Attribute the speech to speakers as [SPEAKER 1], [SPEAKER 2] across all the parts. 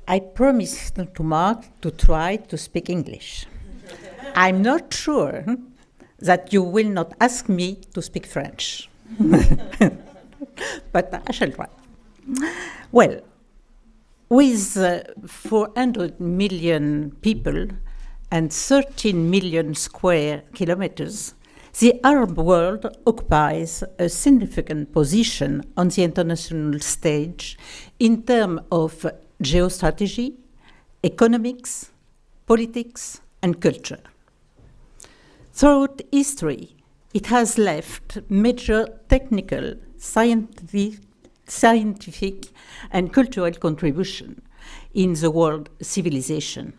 [SPEAKER 1] I promised to Mark to try to speak English. I'm not sure that you will not ask me to speak French, but I shall try. Well, with 400 million people and 13 million square kilometers, the Arab world occupies a significant position on the international stage in terms of geostrategy, economics, politics, and culture. Throughout history, it has left major technical, scientific, and cultural contribution in the world civilization.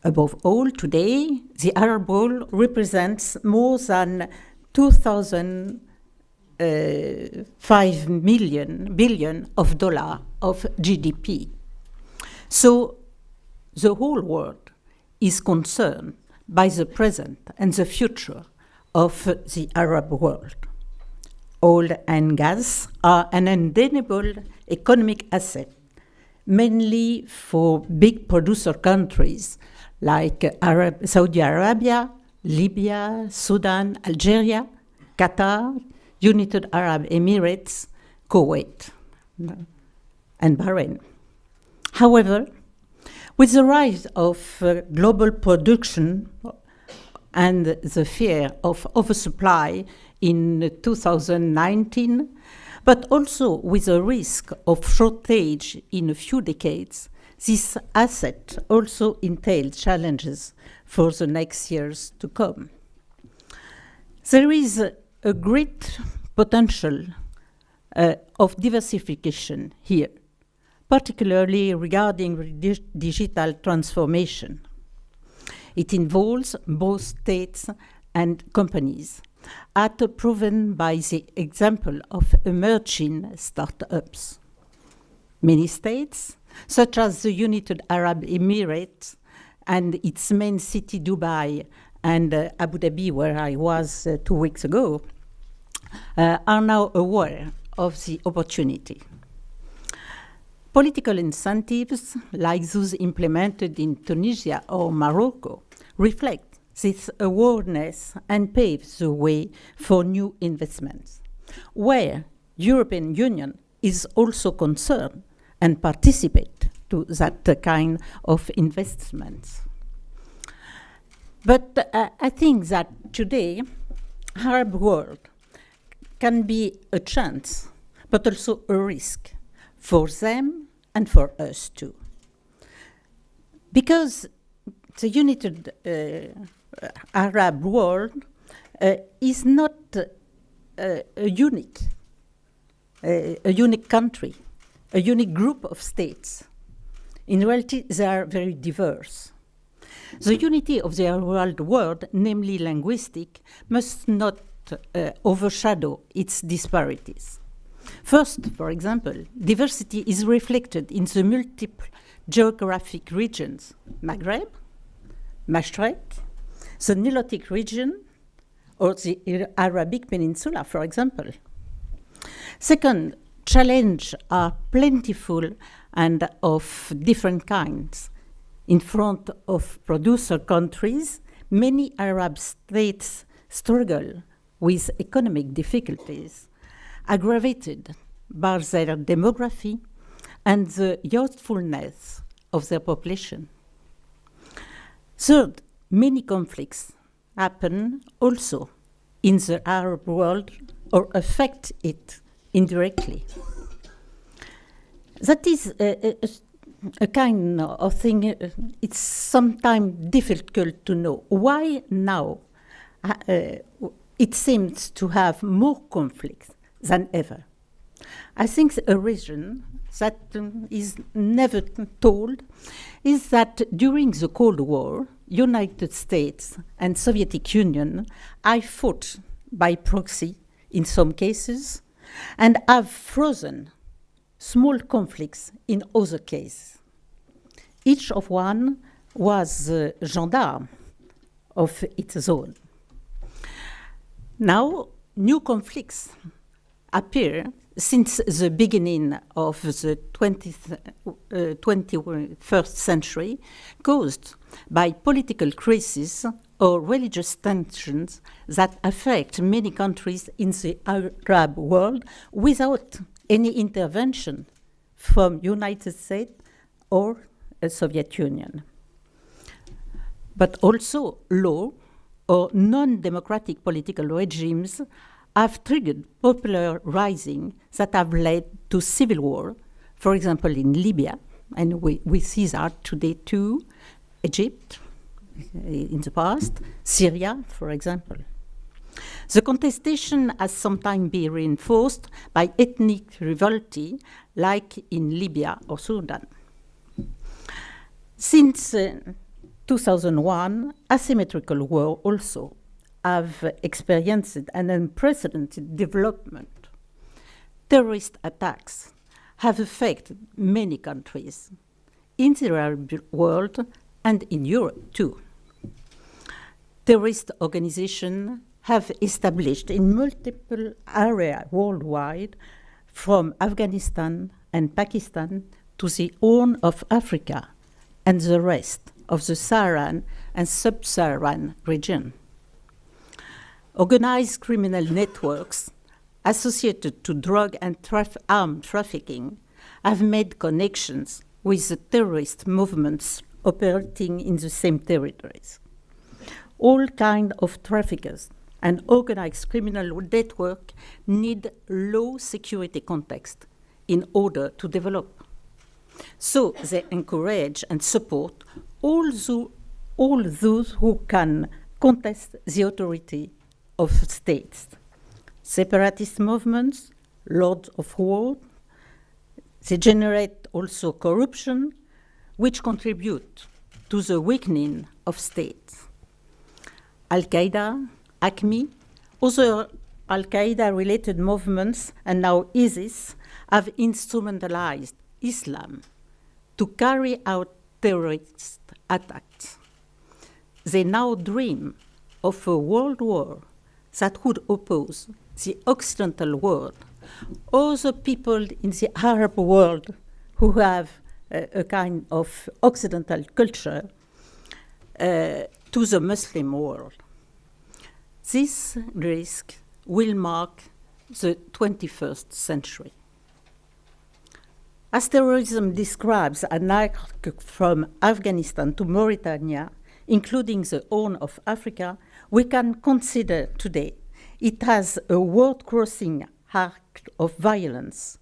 [SPEAKER 1] Above all, today, the Arab world represents more than 2,005 billion of dollars of GDP. So the whole world is concerned by the present and the future of the Arab world. Oil and gas are an undeniable economic asset, mainly for big producer countries like Saudi Arabia, Libya, Sudan, Algeria, Qatar, United Arab Emirates, Kuwait, and Bahrain. However, with the rise of global production and the fear of oversupply in 2019, but also with a risk of shortage in a few decades, this asset also entails challenges for the next years to come. There is a great potential of diversification here, particularly regarding digital transformation. It involves both states and companies, as proven by the example of emerging startups. Many states, such as the United Arab Emirates and its main city Dubai and Abu Dhabi, where I was 2 weeks ago, are now aware of the opportunity. Political incentives, like those implemented in Tunisia or Morocco, reflect this awareness and pave the way for new investments, where European Union is also concerned and participate to that kind of investments. But I think that today, Arab world can be a chance, but also a risk for them and for us too. Because the United Arab world is not a unique country, a unique group of states. In reality, they are very diverse. The unity of the Arab world, namely linguistic, must not overshadow its disparities. First, for example, diversity is reflected in the multiple geographic regions: Maghreb, Mashrek, the Nilotic region, or the Arabic Peninsula, for example. Second, challenges are plentiful and of different kinds. In front of producer countries, many Arab states struggle with economic difficulties, aggravated by their demography and the youthfulness of their population. Third, many conflicts happen also in the Arab world or affect it indirectly. That is a kind of thing, it's sometimes difficult to know. Why now it seems to have more conflicts than ever? I think a reason that is never told is that during the Cold War, United States and Soviet Union are fought by proxy in some cases and have frozen small conflicts in other cases. Each of one was a gendarme of its own. Now, new conflicts appear since the beginning of the 21st century, caused by political crises or religious tensions that affect many countries in the Arab world without any intervention from United States or the Soviet Union. But also law or non-democratic political regimes have triggered popular rising that have led to civil war, for example, in Libya, and we see that today too, Egypt in the past, Syria, for example. The contestation has sometimes been reinforced by ethnic rivalry, like in Libya or Sudan. Since 2001, asymmetrical war also have experienced an unprecedented development. Terrorist attacks have affected many countries in the Arab world and in Europe too. Terrorist organizations have established in multiple areas worldwide, from Afghanistan and Pakistan to the Horn of Africa and the rest of the Saharan and Sub-Saharan region. Organized criminal networks associated to drug and arms trafficking have made connections with the terrorist movements operating in the same territories. All kinds of traffickers and organized criminal network need low security context in order to develop. So they encourage and support all those who can contest the authority of states. Separatist movements, lords of war, they generate also corruption, which contribute to the weakening of states. Al-Qaeda, ACME, other Al-Qaeda-related movements, and now ISIS, have instrumentalized Islam to carry out terrorist attacks. They now dream of a world war that would oppose the Occidental world, or the people in the Arab world who have a kind of Occidental culture to the Muslim world. This risk will mark the 21st century. As terrorism describes an arc from Afghanistan to Mauritania, including the Horn of Africa, we can consider today it has a world-crossing arc of violence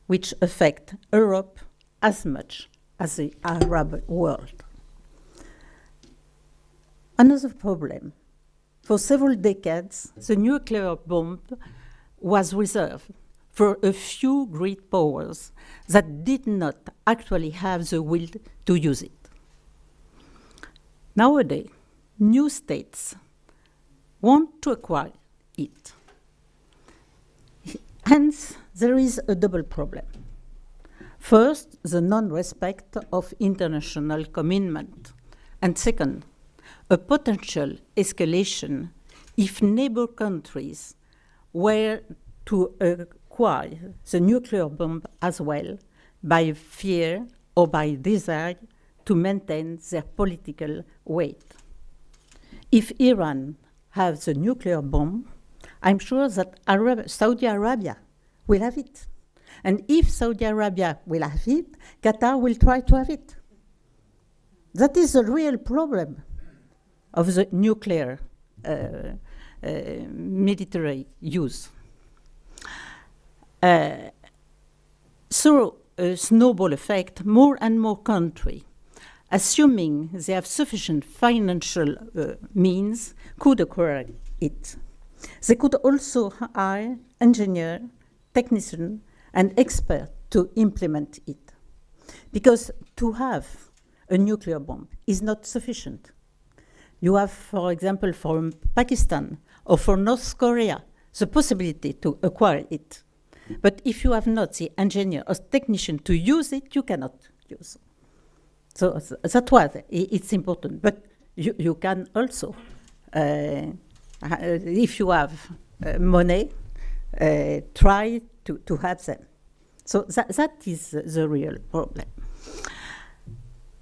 [SPEAKER 1] which affect Europe as much as the Arab world. Another problem. For several decades, the nuclear bomb was reserved for a few great powers that did not actually have the will to use it. Nowadays, new states want to acquire it. Hence, there is a double problem. First, the non-respect of international commitment, and second, a potential escalation if neighbor countries were to acquire the nuclear bomb as well by fear or by desire to maintain their political weight. If Iran has the nuclear bomb, I'm sure that Saudi Arabia will have it. And if Saudi Arabia will have it, Qatar will try to have it. That is the real problem of the nuclear military use. Through a snowball effect, more and more countries, assuming they have sufficient financial means, could acquire it. They could also hire engineers, technicians, and experts to implement it. Because to have a nuclear bomb is not sufficient. You have, for example, for Pakistan or for North Korea, the possibility to acquire it. But if you have not the engineer or technician to use it, you cannot use it. So that's why it's important. But you can also, if you have money, try to have them. So that is the real problem.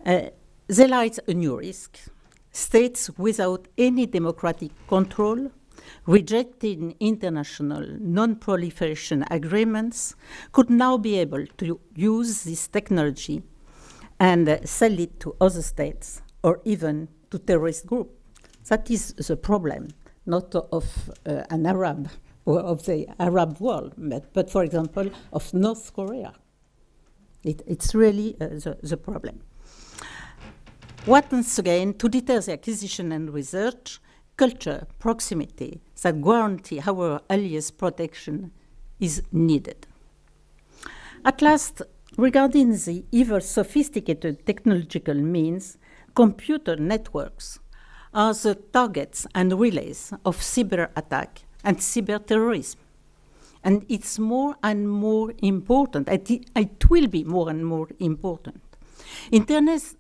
[SPEAKER 1] There lies a new risk. States without any democratic control, rejecting international non-proliferation agreements, could now be able to use this technology and sell it to other states or even to terrorist groups. That is the problem, not of an Arab or of the Arab world, but for example, of North Korea. It's really the problem. Once again, to deter the acquisition and research, culture, proximity that guarantee our allies' protection is needed. At last, regarding the ever sophisticated technological means, computer networks are the targets and relays of cyber attack and cyber terrorism. And it's more and more important, it will be more and more important. Internet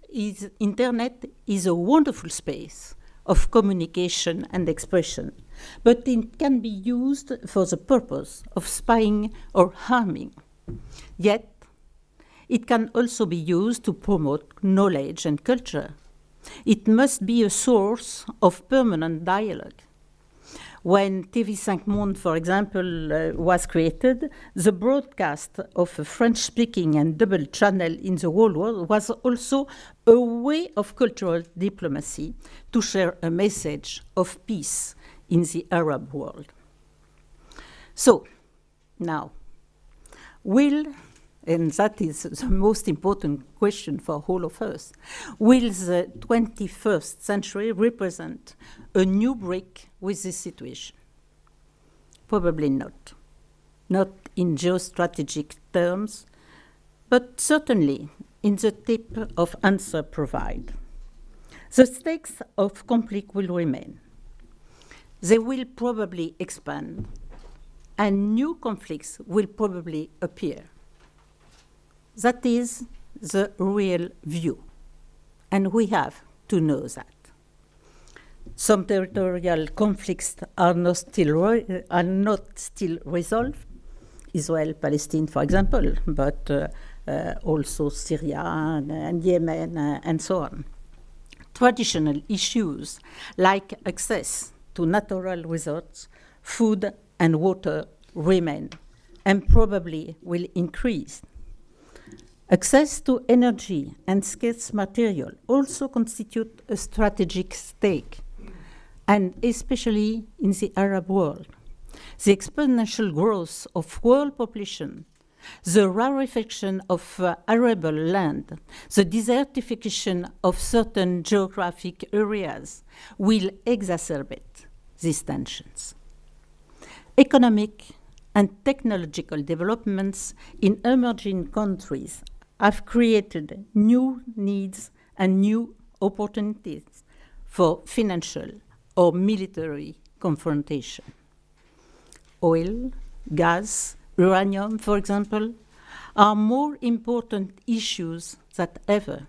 [SPEAKER 1] is a wonderful space of communication and expression, but it can be used for the purpose of spying or harming. Yet, it can also be used to promote knowledge and culture. It must be a source of permanent dialogue. When TV5 Monde, for example, was created, the broadcast of a French-speaking and double channel in the whole world was also a way of cultural diplomacy to share a message of peace in the Arab world. So, now, and that is the most important question for all of us, will the 21st century represent a new break with this situation? Probably not. Not in geostrategic terms, but certainly in the type of answer provided. The stakes of conflict will remain. They will probably expand, and new conflicts will probably appear. That is the real view, and we have to know that. Some territorial conflicts are not still resolved, Israel-Palestine, for example, but also Syria and Yemen and so on. Traditional issues like access to natural resources, food and water remain and probably will increase. Access to energy and scarce material also constitute a strategic stake, and especially in the Arab world. The exponential growth of world population, the rarefaction of arable land, the desertification of certain geographic areas will exacerbate these tensions. Economic and technological developments in emerging countries have created new needs and new opportunities for financial or military confrontation. Oil, gas, uranium, for example, are more important issues than ever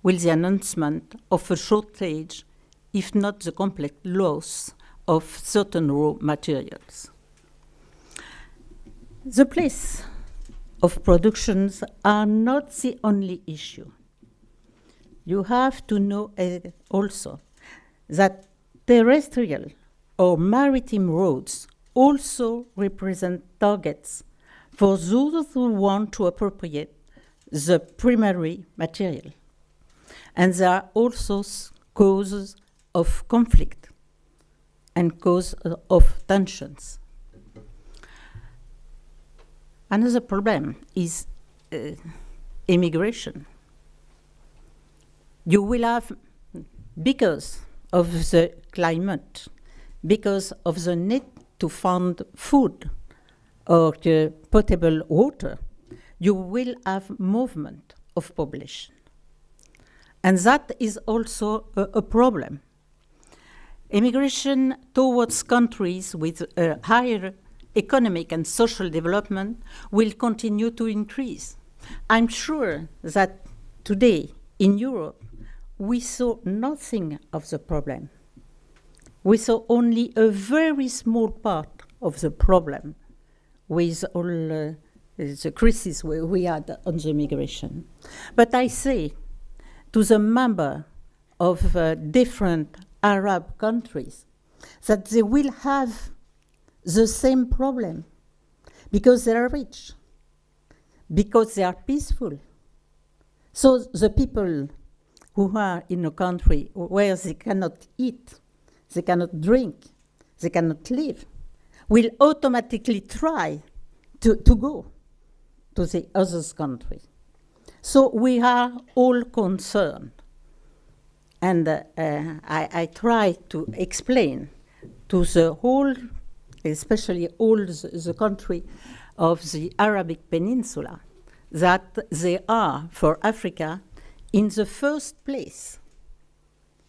[SPEAKER 1] with the announcement of a shortage, if not the complete loss of certain raw materials. The place of productions are not the only issue. You have to know also that terrestrial or maritime roads also represent targets for those who want to appropriate the primary material. And they are also causes of conflict and cause of tensions. Another problem is immigration. You will have, because of the climate, because of the need to find food or potable water, you will have movement of population. And that is also a problem. Immigration towards countries with higher economic and social development will continue to increase. I'm sure that today in Europe, we saw nothing of the problem. We saw only a very small part of the problem with all the crisis we had on the migration. But I say to the member of different Arab countries that they will have the same problem because they are rich, because they are peaceful. So the people who are in a country where they cannot eat, they cannot drink, they cannot live, will automatically try to go to the other country. So we are all concerned. And I try to explain to the whole, especially all the country of the Arabic Peninsula, that they are, for Africa, in the first place.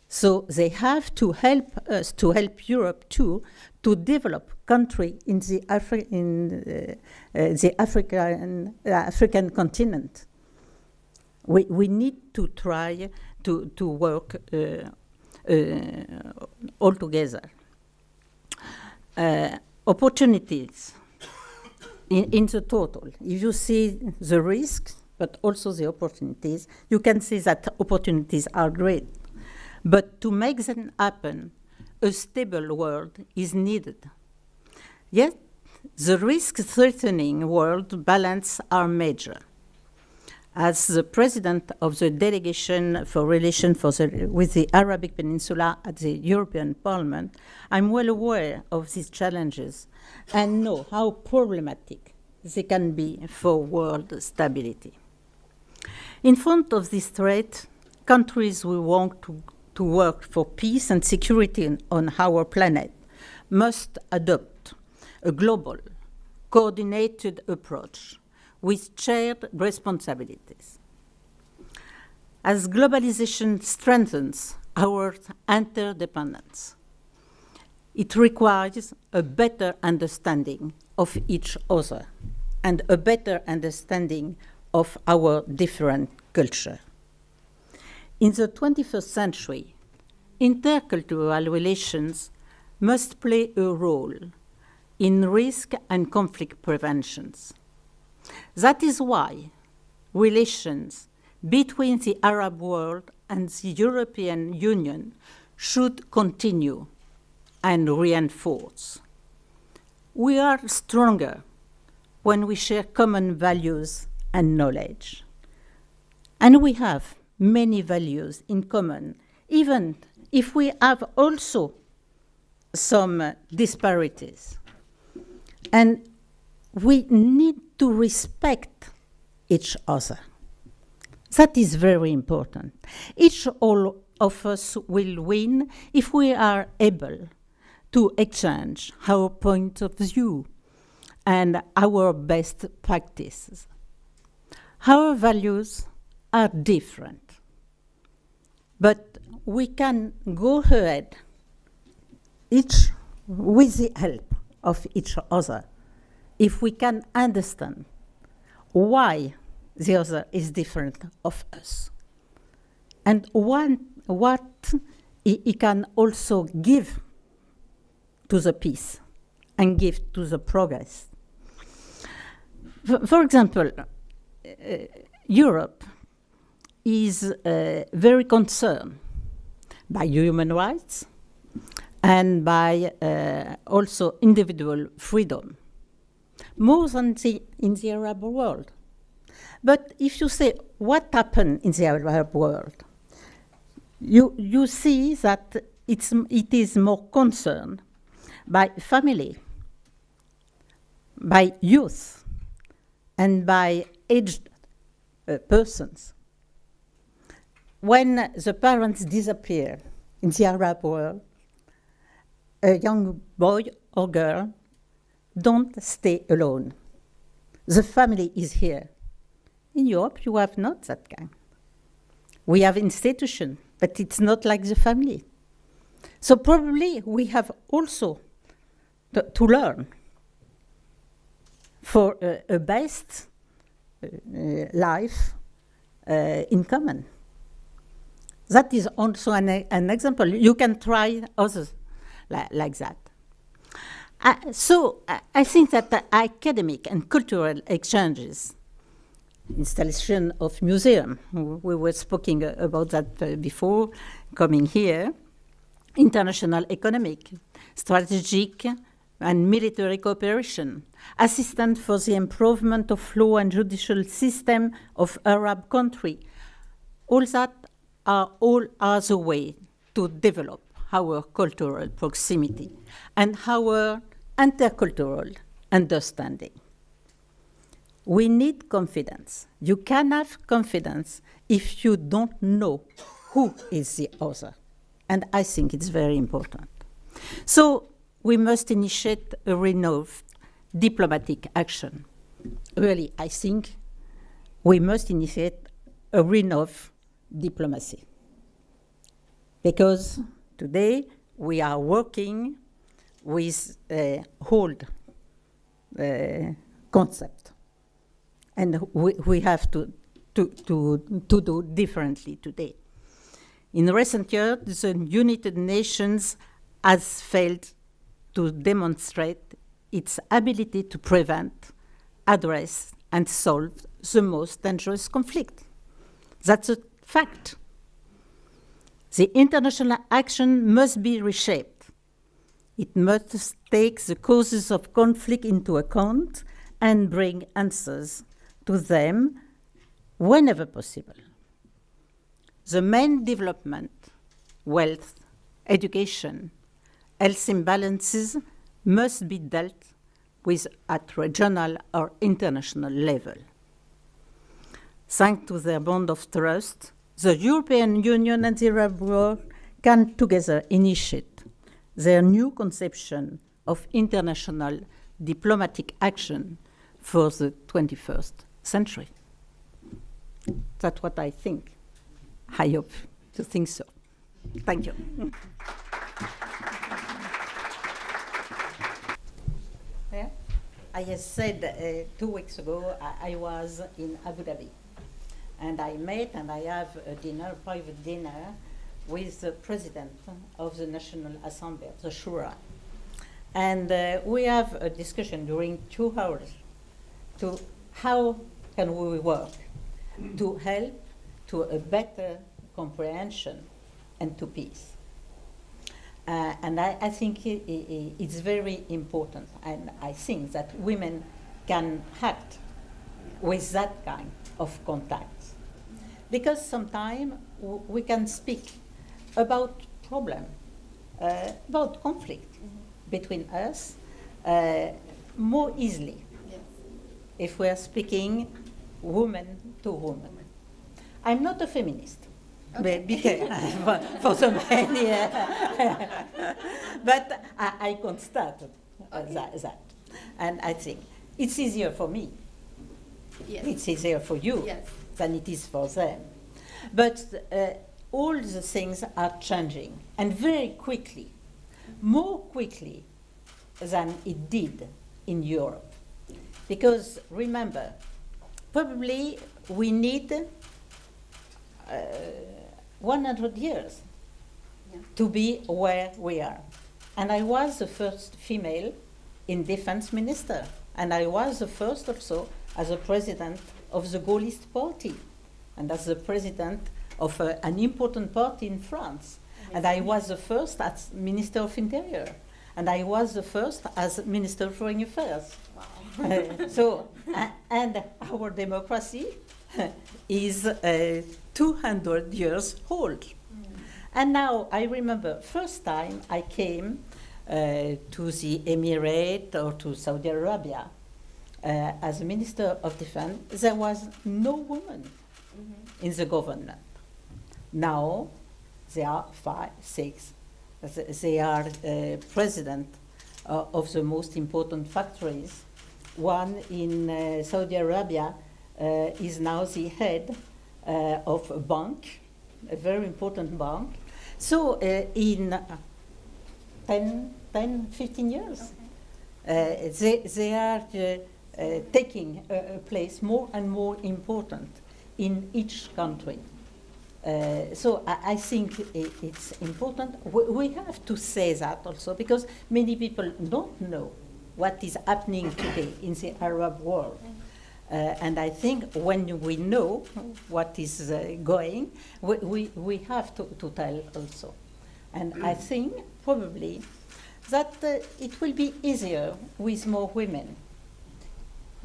[SPEAKER 1] So they have to help us, to help Europe too, to develop country in the African continent. We need to try to work all together. Opportunities in the total. If you see the risks, but also the opportunities, you can see that opportunities are great. But to make them happen, a stable world is needed. Yet, the risk-threatening world balance are major. As the president of the delegation for relations with the Arabic Peninsula at the European Parliament, I'm well aware of these challenges and know how problematic they can be for world stability. In front of this threat, countries who want to work for peace and security on our planet must adopt a global, coordinated approach with shared responsibilities. As globalization strengthens our interdependence, it requires a better understanding of each other and a better understanding of our different culture. In the 21st century, intercultural relations must play a role in risk and conflict preventions. That is why relations between the Arab world and the European Union should continue and reinforce. We are stronger when we share common values and knowledge. And we have many values in common, even if we have also some disparities. And we need to respect each other. That is very important. All of us will win if we are able to exchange our point of view and our best practices. Our values are different, but we can go ahead each with the help of each other if we can understand why the other is different of us and what he can also give to the peace and give to the progress. For example, Europe is very concerned by human rights and by also individual freedom, more than in the Arab world. But if you say what happened in the Arab world, you see that it is more concerned by family, by youth, and by aged persons. When the parents disappear in the Arab world, a young boy or girl don't stay alone. The family is here. In Europe, you have not that kind. We have institutions, but it's not like the family. So probably we have also to learn for a best life in common. That is also an example. You can try others like that. I think that the academic and cultural exchanges, installation of museum, we were speaking about that before coming here, international economic, strategic and military cooperation, assistance for the improvement of law and judicial system of Arab country, all that are all other way to develop our cultural proximity and our intercultural understanding. We need confidence. You can have confidence if you don't know who is the other. And I think it's very important. So we must initiate a renewed diplomatic action. Really, I think we must initiate a renewed diplomacy. Because today we are working with old concept. And we have to do differently today. In recent years, the United Nations has failed to demonstrate its ability to prevent, address, and solve the most dangerous conflict. That's a fact. The international action must be reshaped. It must take the causes of conflict into account and bring answers to them whenever possible. The main development, wealth, education, health imbalances must be dealt with at regional or international level. Thanks to their bond of trust, the European Union and the Arab world can together initiate their new conception of international diplomatic action for the 21st century. That's what I think. I hope to think so. Thank you. Yeah. I said 2 weeks ago I was in Abu Dhabi, and I met and I have a dinner, private dinner, with the president of the National Assembly, the Shura. And we have a discussion during 2 hours to how can we work to help to a better comprehension and to peace. And I think it's very important, and I think that women can act with that kind of contacts. Because sometimes we can speak about problem, about conflict between us more easily if we are speaking woman to woman. I'm not a feminist, for so many, but I constated that. And I think it's easier for me. Yes. It's easier for you than it is for them. But all the things are changing, and very quickly, more quickly than it did in Europe. Because remember, probably we need 100 years to be where we are. And I was the first female in defense minister, and I was the first also as a president of the Gaullist party, and as the president of an important party in France. And I was the first as Minister of Interior, and I was the first as Minister of Foreign Affairs. Wow. And our democracy is 200 years old. And now I remember first time I came to the Emirate or to Saudi Arabia as a Minister of Defense, there was no woman in the government. Now there are 5, 6. They are president of the most important factories. One in Saudi Arabia is now the head of a bank, a very important bank. So in 10, 15 years, they are taking a place more and more important in each country. So I think it's important. We have to say that also because many people don't know what is happening today in the Arab world. And I think when we know what is going, we have to tell also. And I think probably that it will be easier with more women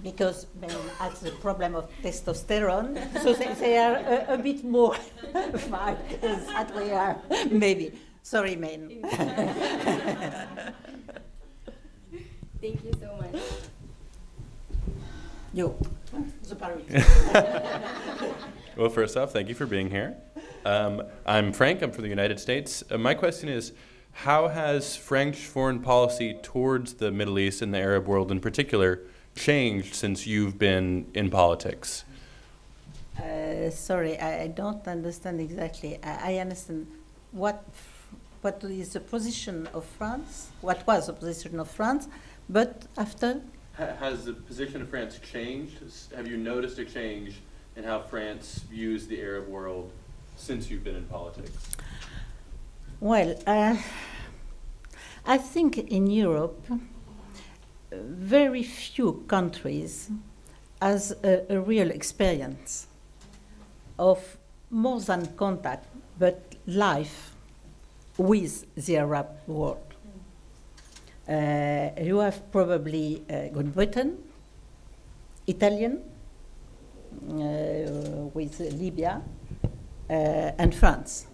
[SPEAKER 1] because men have the problem of testosterone, so they are a bit more fighters than we are, maybe. Sorry, men.
[SPEAKER 2] Thank you so much.
[SPEAKER 1] You, the Paris.
[SPEAKER 3] Well, first off, thank you for being here. I'm Frank. I'm from the United States. My question is, how has French foreign policy towards the Middle East and the Arab world in particular changed since you've been in politics?
[SPEAKER 1] Sorry, I don't understand exactly. I understand what is the position of France, what was the position of France, but after?
[SPEAKER 3] Has the position of France changed? Have you noticed a change in how France views the Arab world since you've been in politics?
[SPEAKER 1] Well, I think in Europe, very few countries has a real experience of more than contact, but life with the Arab world. You have probably Great Britain, Italian, with Libya, and France.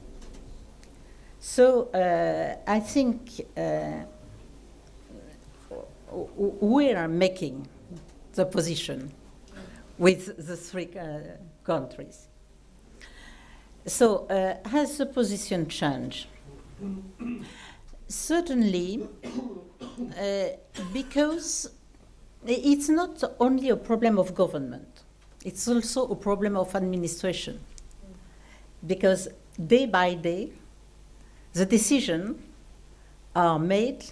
[SPEAKER 1] So I think we are making the position with the three countries. So has the position changed? Certainly, because it's not only a problem of government, it's also a problem of administration. Because day by day, the decisions are made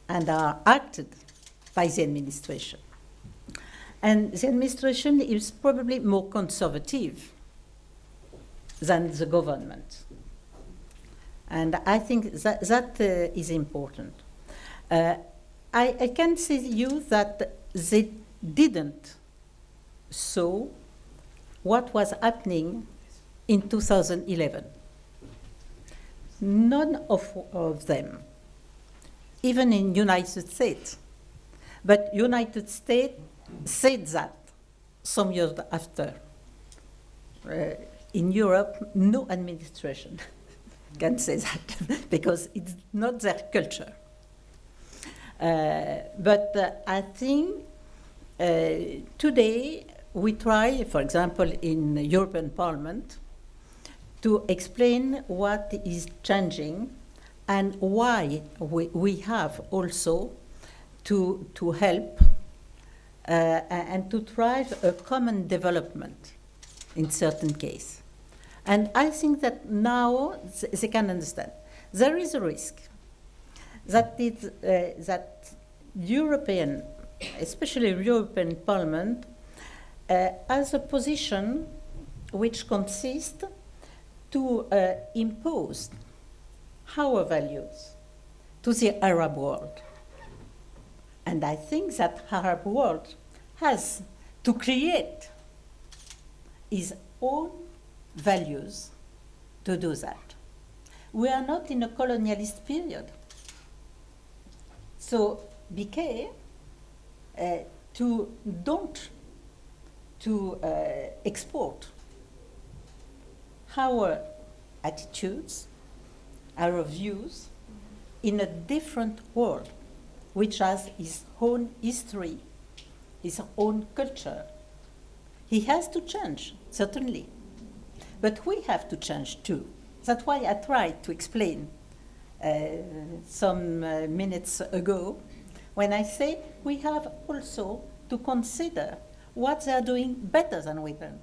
[SPEAKER 1] and are acted by the administration. And the administration is probably more conservative than the government. And I think that is important. I can say to you that they didn't saw what was happening in 2011. None of them, even in United States. But United States said that some years after. In Europe, no administration can say that because it's not their culture. But I think today we try, for example, in the European Parliament, to explain what is changing and why we have also to help and to drive a common development in certain cases. And I think that now they can understand. There is a risk that that European, especially European Parliament, has a position which consists to impose our values to the Arab world. And I think that Arab world has to create its own values to do that. We are not in a colonialist period. So be careful to export our attitudes, our views in a different world, which has its own history, its own culture. He has to change, certainly. But we have to change too. That's why I tried to explain some minutes ago when I say we have also to consider what they are doing better than we do.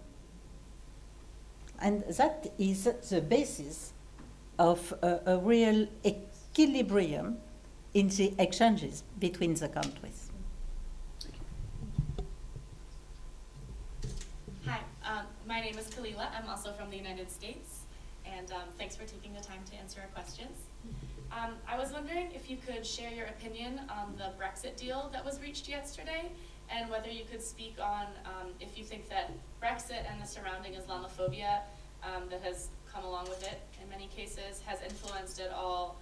[SPEAKER 1] And that is the basis of a real equilibrium in the exchanges between the countries.
[SPEAKER 4] Hi, my name is Kalila. I'm also from the United States. and thanks for taking the time to answer our questions. I was wondering if you could share your opinion on the Brexit deal that was reached yesterday, and whether you could speak on if you think that Brexit and the surrounding Islamophobia that has come along with it in many cases has influenced at all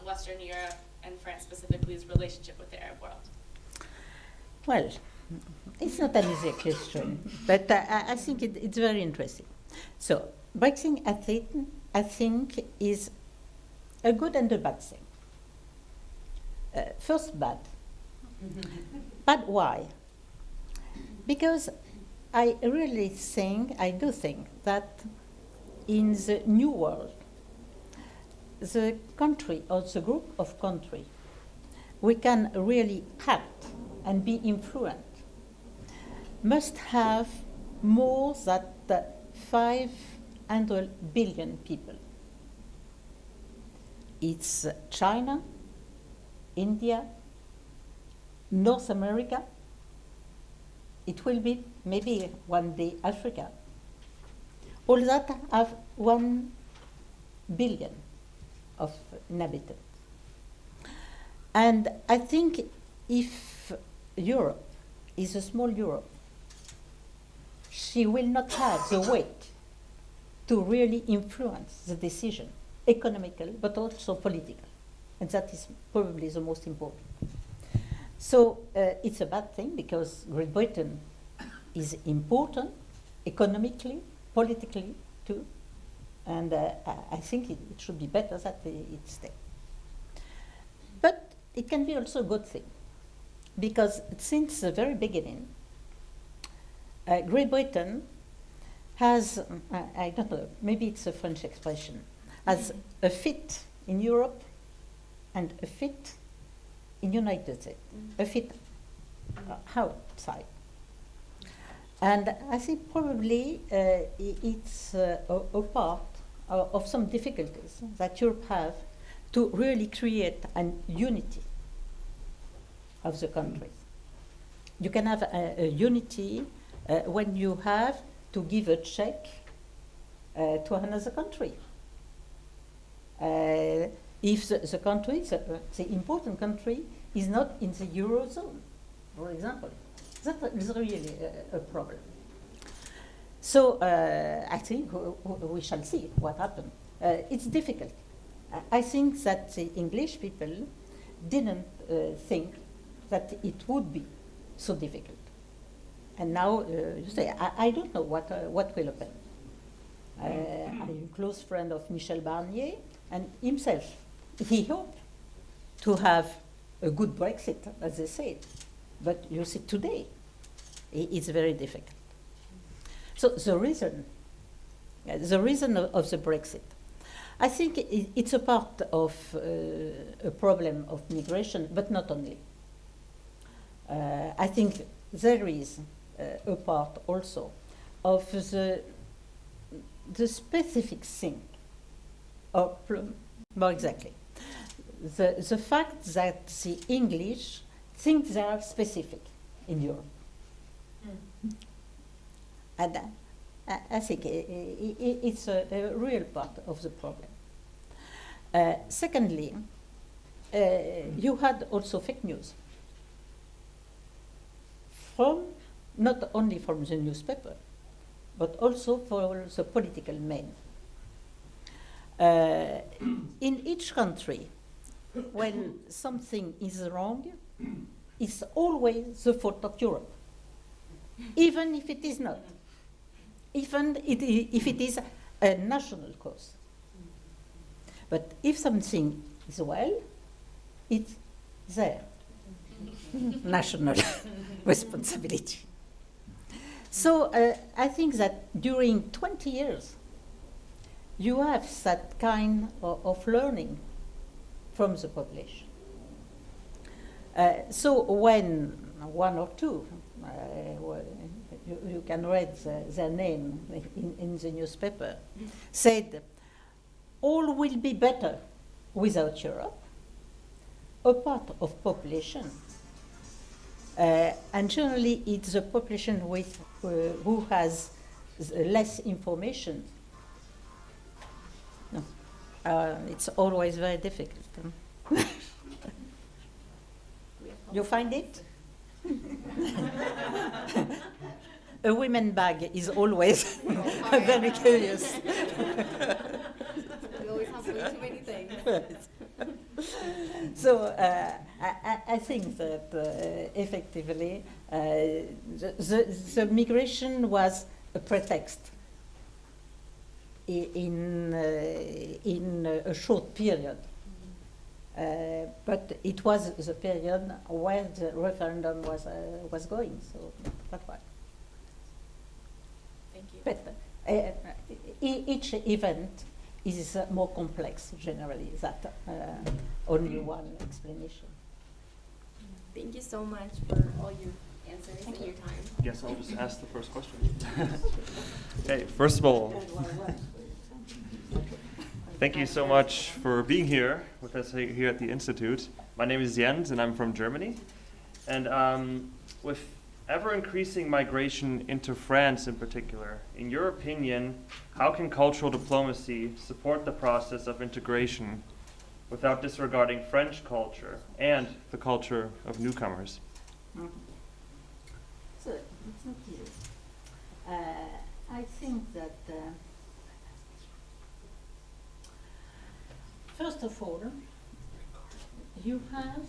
[SPEAKER 4] Western Europe and France specifically's relationship with the Arab world.
[SPEAKER 1] Well, it's not an easy question, but I think it's very interesting. So, Brexit, I think, is a good and a bad thing. First, bad. But why? Because I do think that in the new world, the country or the group of countries we can really act and be influent must have more than 500 billion people. It's China, India, North America. It will be maybe one day Africa. All that have 1 billion of inhabitants. And I think if Europe is a small Europe, she will not have the weight to really influence the decision, economical, but also political. And that is probably the most important. So it's a bad thing because Great Britain is important economically, politically too. And I think it should be better that it stays. But it can be also a good thing because since the very beginning, Great Britain has, I don't know, maybe it's a French expression, has a fit in Europe and a fit in United States, a fit outside. And I think probably it's a part of some difficulties that Europe have to really create a unity of the countries. You can have a unity when you have to give a check to another country. If the country, the important country, is not in the Eurozone, for example. That is really a problem. So I think we shall see what happens. It's difficult. I think that the English people didn't think that it would be so difficult. And now you say, I don't know what will happen. I'm a close friend of Michel Barnier, and himself, he hoped to have a good Brexit, as they said. But you see, today, it's very difficult. So the reason of the Brexit, I think it's a part of a problem of migration, but not only. I think there is a part also of the specific thing, or more exactly, the fact that the English think they are specific in Europe. And I think it's a real part of the problem. Secondly, you had also fake news not only from the newspaper, but also for the political men. In each country, when something is wrong, it's always the fault of Europe, even if it is not, even if it is a national cause. But if something is well, it's their national responsibility. So I think that during 20 years, you have that kind of learning from the population. So when one or two, you can read their name in the newspaper, said, all will be better without Europe, a part of population, and generally it's a population who has less information, It's always very difficult. You find it? A women bag is always very curious.
[SPEAKER 2] We always have way too many things.
[SPEAKER 1] So I think that effectively the migration was a pretext in a short period. But it was the period where the referendum was going, so that's why.
[SPEAKER 4] Thank you.
[SPEAKER 1] But each event is more complex generally than only one explanation.
[SPEAKER 2] Thank you so much for all your answers and your time.
[SPEAKER 5] Guess I'll just ask the first question. Okay, first of all, thank you so much for being here with us here at the Institute. My name is Jens and I'm from Germany. And with ever-increasing migration into France in particular, in your opinion, how can cultural diplomacy support the process of integration without disregarding French culture and the culture of newcomers?
[SPEAKER 1] Mm-hmm. So it's not easy. I think that first of all, you have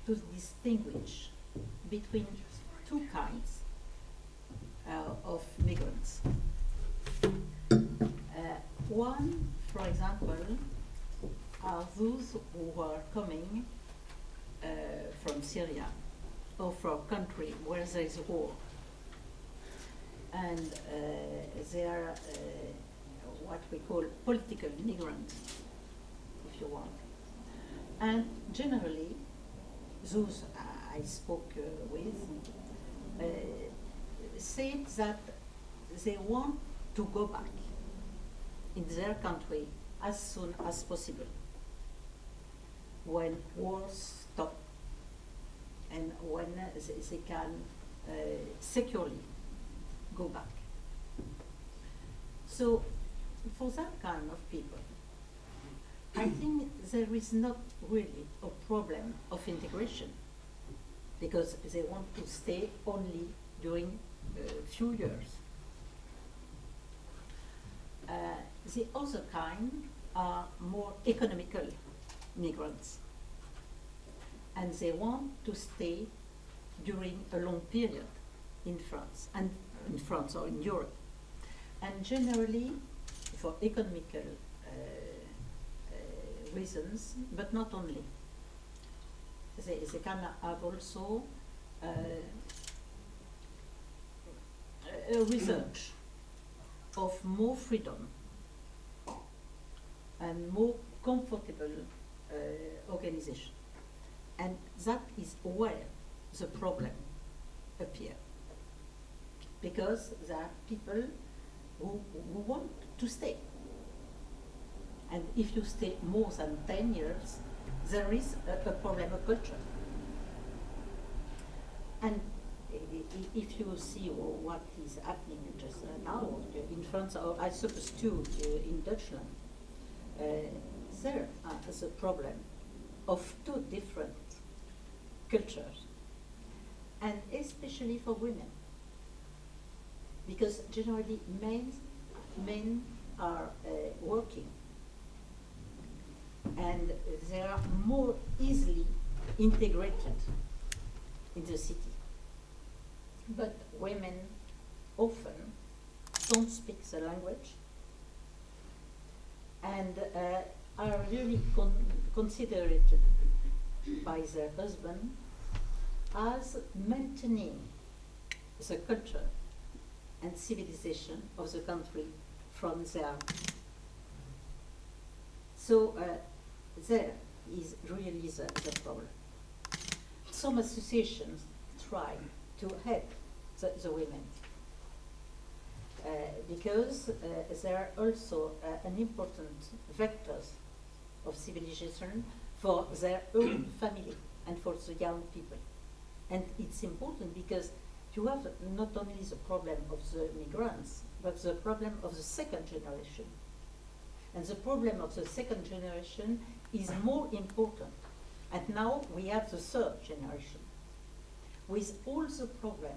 [SPEAKER 1] to distinguish between two kinds of migrants. One, for example, are those who are coming from Syria or from a country where there is war. And they are what we call political migrants, if you want. And generally, those I spoke with said that they want to go back in their country as soon as possible when wars stop and when they can securely go back. So for that kind of people, I think there is not really a problem of integration because they want to stay only during a few years. The other kind are more economical migrants, and they want to stay during a long period in France or in Europe, and generally for economical reasons, but not only. They can have also a research of more freedom and more comfortable organization. And that is where the problem appears. Because there are people who want to stay. And if you stay more than 10 years, there is a problem of culture. And if you see what is happening just now in France, or I suppose too in Dutchland, there is a problem of two different cultures, and especially for women, because generally men are working, and they are more easily integrated in the city. But women often don't speak the language and are really considered by their husband as maintaining the culture and civilization of the country from there. So there is really the problem. Some associations try to help the women because they are also an important vectors of civilization for their own family and for the young people. And it's important because you have not only the problem of the migrants, but the problem of the second generation. And the problem of the second generation is more important. And now we have the third generation. With all the problem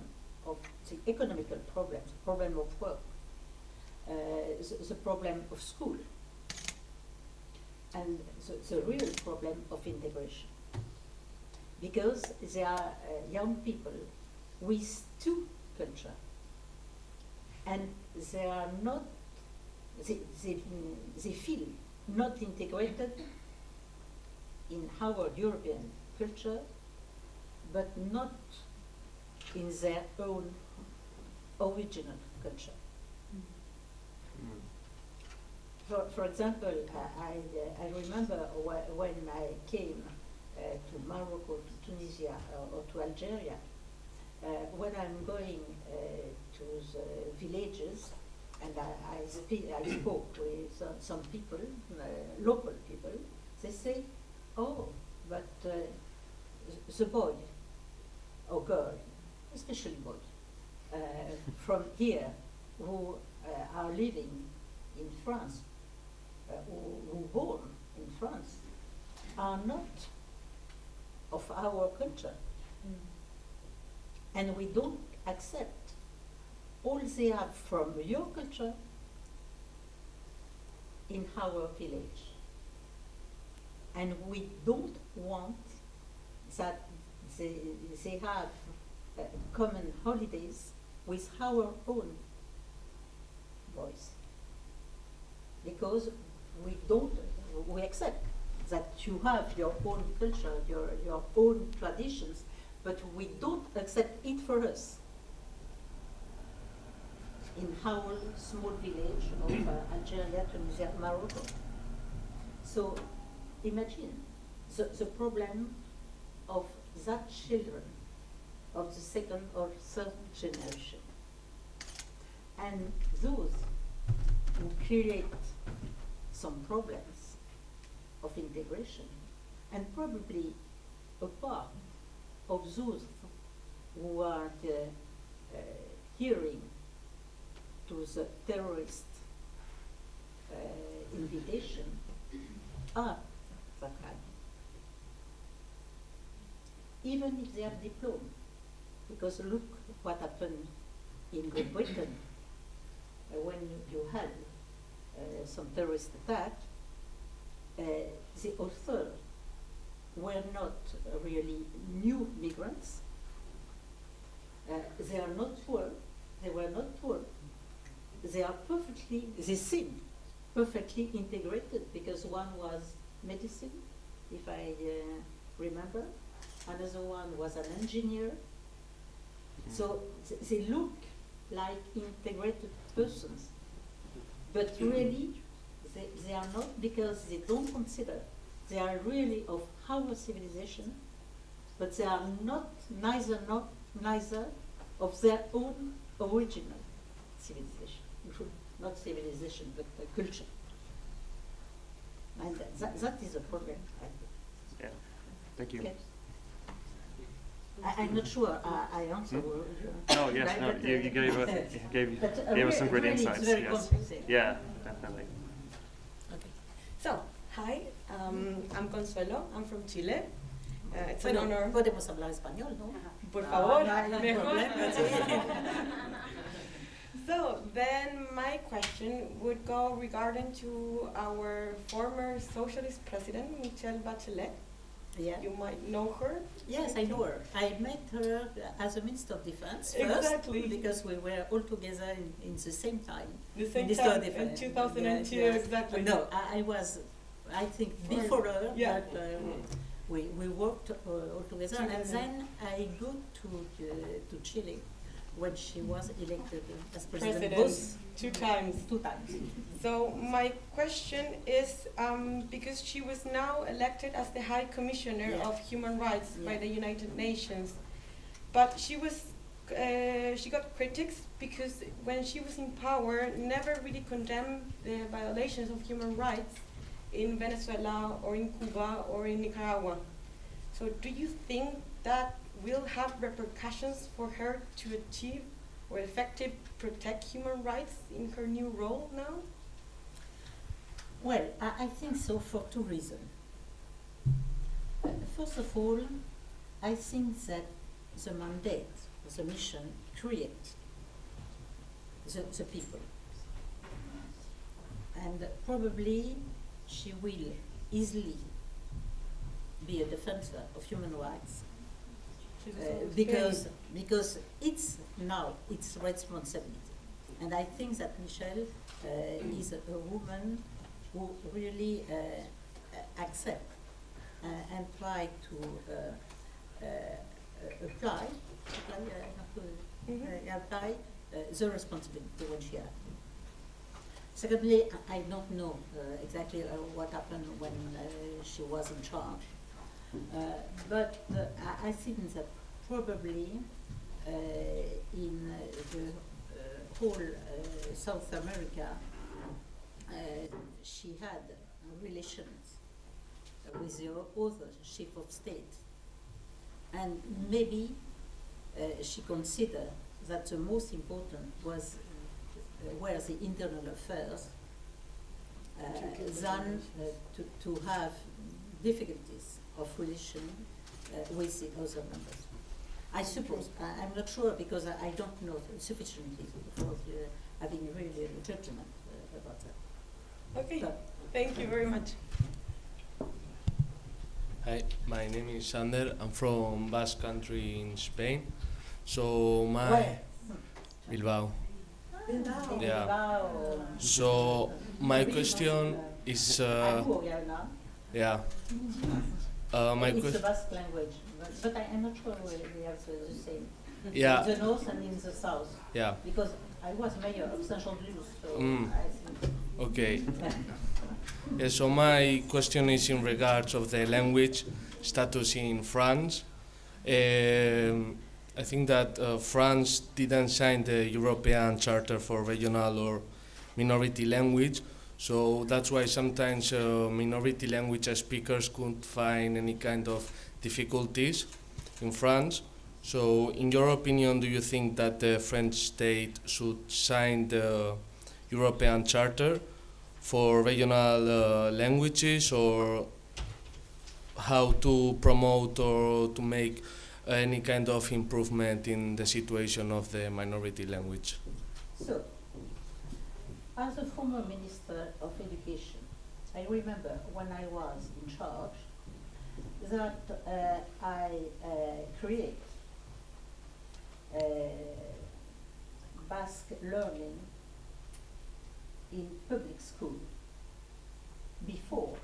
[SPEAKER 1] of the economical problems, problem of work, the problem of school, and the real problem of integration. Because there are young people with two cultures, and they are not, they feel not integrated in our European culture, but not in their own original culture. For example, I remember when I came to Morocco, to Tunisia, or to Algeria, when I'm going to the villages, and I spoke with some people, local people, they say, oh, but the boy or girl, especially boy, from here who are living in France, who born in France, are not of our culture. And we don't accept all they have from your culture in our village. And we don't want that they have common holidays with our own boys. Because we accept that you have your own culture, your own traditions, but we don't accept it for us in our small village of Algeria, Tunisia, Morocco. So imagine the problem of that children of the second or third generation. And those who create some problems of integration, and probably a part of those who are hearing to the terrorist invitation are that kind. Even if they have diploma, because look what happened in Great Britain when you had some terrorist attack. The authors were not really new migrants. They are not poor. They were not poor. They are they seem perfectly integrated, because one was medicine, if I remember. Another one was an engineer. So they look like integrated persons, but really they are not, because they don't consider they are really of our civilization, but they are neither of their own original civilization. Not civilization, but culture. And that is a problem, I think.
[SPEAKER 5] Yeah, thank you.
[SPEAKER 1] Okay. I'm not sure I answered.
[SPEAKER 5] No, yes,
[SPEAKER 1] right,
[SPEAKER 5] no,
[SPEAKER 1] but,
[SPEAKER 5] you gave us some great
[SPEAKER 1] really
[SPEAKER 5] insights.
[SPEAKER 1] It's very
[SPEAKER 5] Yes.
[SPEAKER 1] complicated.
[SPEAKER 5] Yeah, definitely.
[SPEAKER 6] Okay. So, hi, I'm Consuelo. I'm from Chile. It's an
[SPEAKER 1] Bueno,
[SPEAKER 6] honor.
[SPEAKER 1] podemos hablar español, ¿no?
[SPEAKER 6] Por favor,
[SPEAKER 1] no hay
[SPEAKER 6] mejor.
[SPEAKER 1] problema, sí.
[SPEAKER 6] So, then my question would go regarding to our former socialist president, Michelle Bachelet.
[SPEAKER 1] Yeah.
[SPEAKER 6] You might know her.
[SPEAKER 1] Yes, I know her. I met her as a Minister of Defense first,
[SPEAKER 6] Exactly.
[SPEAKER 1] because we were all together in the same time.
[SPEAKER 6] The same
[SPEAKER 1] Minister
[SPEAKER 6] time
[SPEAKER 1] of
[SPEAKER 6] in
[SPEAKER 1] Defense.
[SPEAKER 6] 2002,
[SPEAKER 1] Yes.
[SPEAKER 6] exactly.
[SPEAKER 1] No, I was, I think, before her,
[SPEAKER 6] Yeah.
[SPEAKER 1] but we worked all together. And
[SPEAKER 6] Together.
[SPEAKER 1] then I go to Chile when she was elected as president. Both
[SPEAKER 6] 2 times.
[SPEAKER 1] 2 times.
[SPEAKER 6] So my question is, because she was now elected as the High Commissioner
[SPEAKER 1] Yeah.
[SPEAKER 6] of Human Rights by
[SPEAKER 1] Yeah.
[SPEAKER 6] the United Nations, but she got critics because when she was in power, never really condemned the violations of human rights in Venezuela or in Cuba or in Nicaragua. So do you think that will have repercussions for her to achieve or effectively protect human rights in her new role now?
[SPEAKER 1] Well, I think so for two reasons. First of all, I think that the mandate, the mission, creates the people. And probably she will easily be a defender of human rights because it's now its responsibility. And I think that Michèle is a woman who really accept and try to apply the responsibility when she has. Secondly, I don't know exactly what happened when she was in charge, but I think that probably in the whole South America, she had relations with the other chief of state, and maybe she considered that the most important was were the internal affairs than to have difficulties of relation with the other members. I suppose, I'm not sure because I don't know sufficiently for having really a judgment about that.
[SPEAKER 6] Okay,
[SPEAKER 1] But
[SPEAKER 6] thank you very much.
[SPEAKER 7] Hi, my name is Sander. I'm from Basque Country in Spain. So
[SPEAKER 1] where?
[SPEAKER 7] Bilbao.
[SPEAKER 1] Bilbao.
[SPEAKER 7] Yeah.
[SPEAKER 1] Bilbao.
[SPEAKER 7] So my question is yeah. My
[SPEAKER 1] It's the
[SPEAKER 7] question.
[SPEAKER 1] Basque language, but I'm not sure we have the same.
[SPEAKER 7] Yeah.
[SPEAKER 1] In the north and in the south.
[SPEAKER 7] Yeah.
[SPEAKER 1] Because I was mayor of Saint-Jean-de-Luz, so
[SPEAKER 7] Mm.
[SPEAKER 1] I think.
[SPEAKER 7] Okay. Yeah, so my question is in regards of the language status in France. I think that France didn't sign the European Charter for Regional or Minority Language, so that's why sometimes minority language speakers couldn't find any kind of difficulties in France. So in your opinion, do you think that the French state should sign the European Charter for regional languages, or how to promote or to make any kind of improvement in the situation of the minority language?
[SPEAKER 1] So, as a former Minister of Education, I remember when I was in charge that I create Basque learning in public school. Before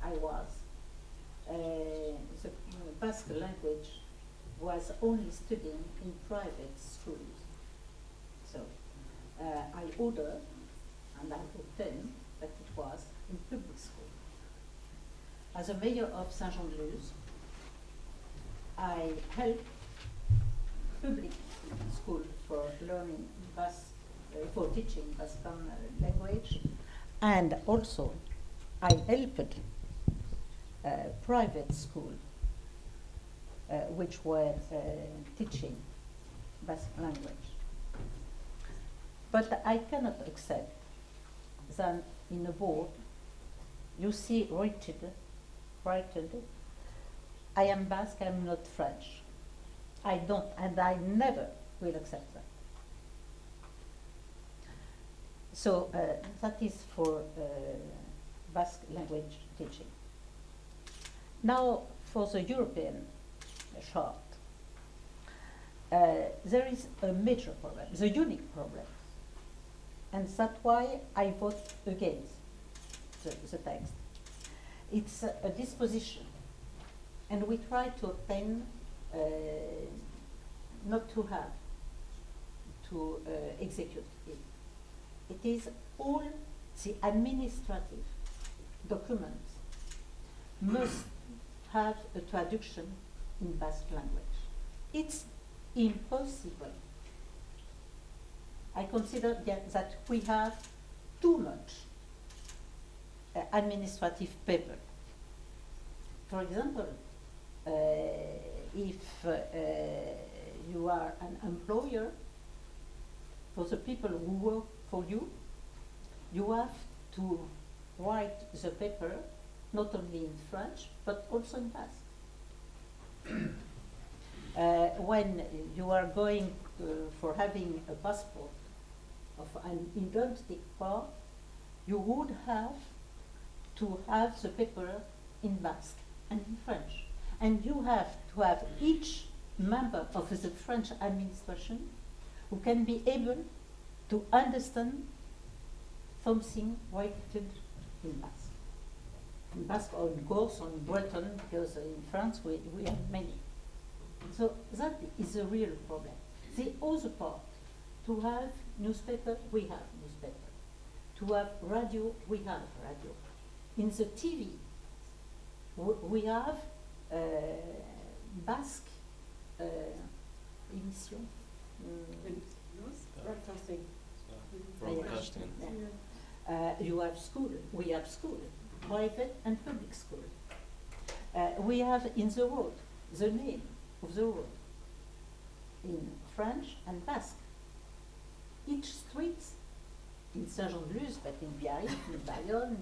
[SPEAKER 1] I was, the Basque language was only studying in private schools. So I ordered and I obtained that it was in public school. As a mayor of Saint-Jean-de-Luz, I helped public school for learning Basque, for teaching Basque language, and also I helped private school which were teaching Basque language. But I cannot accept that in a board you see written, I am Basque, I am not French. I don't, and I never will accept that. So that is for Basque language teaching. Now for the European chart, there is a major problem, the unique problem. And that's why I vote against the text. It's a disposition, and we try to obtain not to have to execute it. It is all the administrative documents must have a traduction in Basque language. It's impossible. I consider that we have too much administrative paper. For example, if you are an employer, for the people who work for you, you have to write the paper, not only in French, but also in Basque. When you are going for having a passport of an identity part, you would have to have the paper in Basque and in French. And you have to have each member of the French administration who can be able to understand something written in Basque. In Basque, or of course, on Breton, because in France we have many. So that is a real problem. The other part, to have newspaper, we have newspaper. To have radio, we have radio. In the TV, we have Basque émission.
[SPEAKER 6] Broadcasting.
[SPEAKER 7] Broadcasting.
[SPEAKER 1] You have school, we have school, private and public school. We have in the road, the name of the road, in French and Basque. Each street, in Saint-Jean-de-Luz, but in Biarritz, in Bayonne,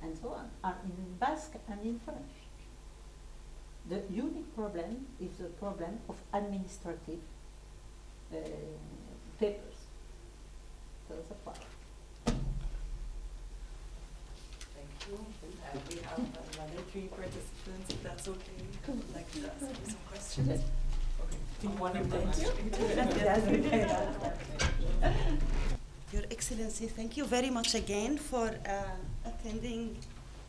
[SPEAKER 1] and so on, are in Basque and in French. The unique problem is the problem of administrative papers. That's a part.
[SPEAKER 8] Thank you. We have another 3 participants, if that's okay. I would like to ask you some questions.
[SPEAKER 1] Yes.
[SPEAKER 8] Okay. Do you want to
[SPEAKER 9] Your Excellency, thank you very much again for attending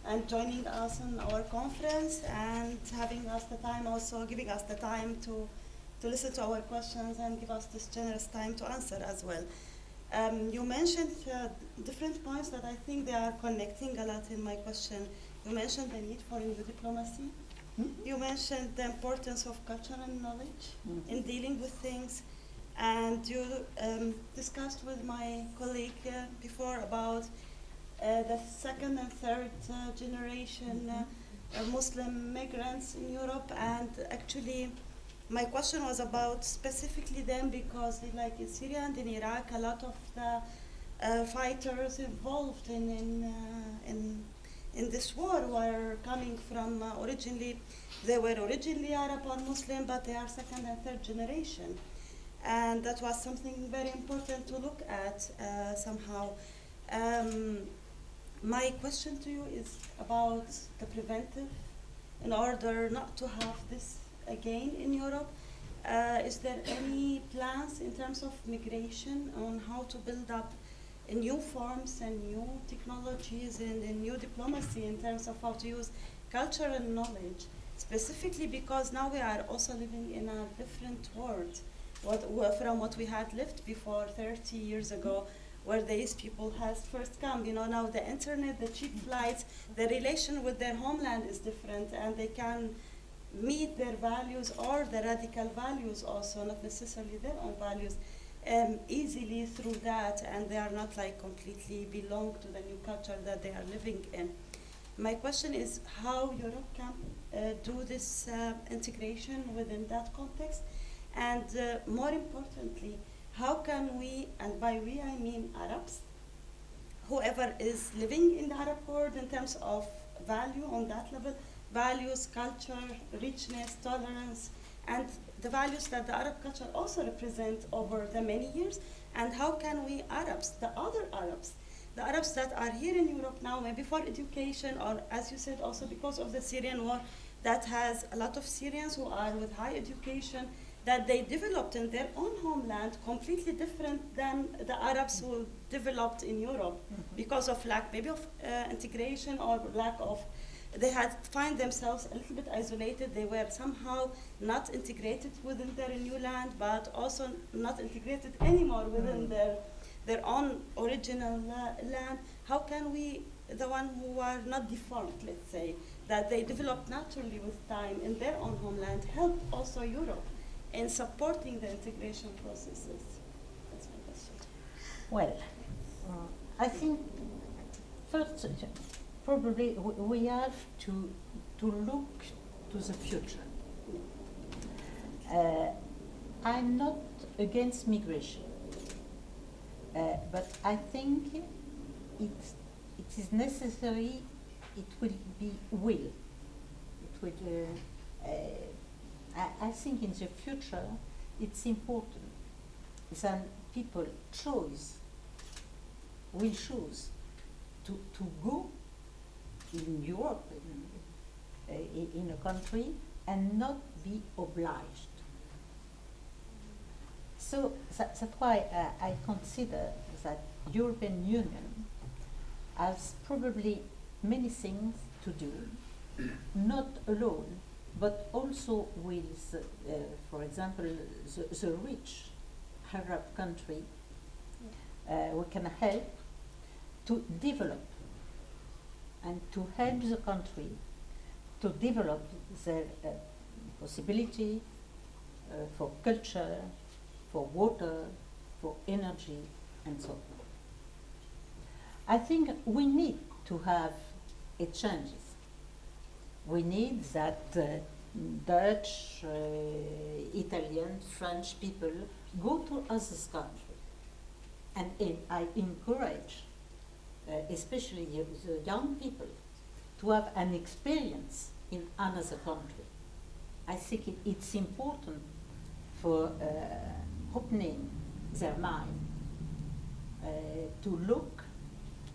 [SPEAKER 9] and joining us on our conference and having us the time, also giving us the time to listen to our questions and give us this generous time to answer as well. You mentioned different points that I think they are connecting a lot in my question. You mentioned the need for new diplomacy.
[SPEAKER 1] Mm-hmm.
[SPEAKER 9] You mentioned the importance of cultural knowledge
[SPEAKER 1] Mm-hmm.
[SPEAKER 9] in dealing with things. And you discussed with my colleague before about the second and third generation Muslim migrants in Europe. And actually, my question was about specifically them because, like in Syria and in Iraq, a lot of the fighters involved in this war were coming from they were originally Arab or Muslim, but they are second and third generation. And that was something very important to look at somehow. My question to you is about the preventive, in order not to have this again in Europe. Is there any plans in terms of migration on how to build up new forms and new technologies and new diplomacy in terms of how to use culture and knowledge, specifically because now we are also living in a different world from what we had lived before 30 years ago, where these people has first come. You know, now the internet, the cheap flights, the relation with their homeland is different, and they can meet their values or the radical values also, not necessarily their own values, easily through that, and they are not like completely belong to the new culture that they are living in. My question is how Europe can do this integration within that context, and more importantly, how can we, and by we I mean Arabs, whoever is living in the Arab world in terms of value on that level, values, culture, richness, tolerance, and the values that the Arab culture also represent over the many years, and how can we Arabs, the other Arabs, the Arabs that are here in Europe now, maybe for education, or as you said, also because of the Syrian war, that has a lot of Syrians who are with high education, that they developed in their own homeland completely different than the Arabs who developed in Europe because of lack maybe of integration or lack of, they had find themselves a little bit isolated. They were somehow not integrated within their new land, but also not integrated anymore within their own original land. How can we, the one who are not deformed, let's say, that they developed naturally with time in their own homeland, help also Europe in supporting the integration processes? That's my question.
[SPEAKER 1] Well, I think first, probably we have to look to the future. I'm not against migration, but I think it's it is necessary, it will be will. It will, I think in the future it's important that people will choose to go in Europe, in a country, and not be obliged. So that's why I consider that European Union has probably many things to do, not alone, but also with, for example, the rich Arab country. We can help to develop and to help the country to develop their possibility for culture, for water, for energy, and so on. I think we need to have exchanges. We need that Dutch, Italian, French people go to other countries. And I encourage, especially the young people, to have an experience in another country. I think it's important for opening their mind to look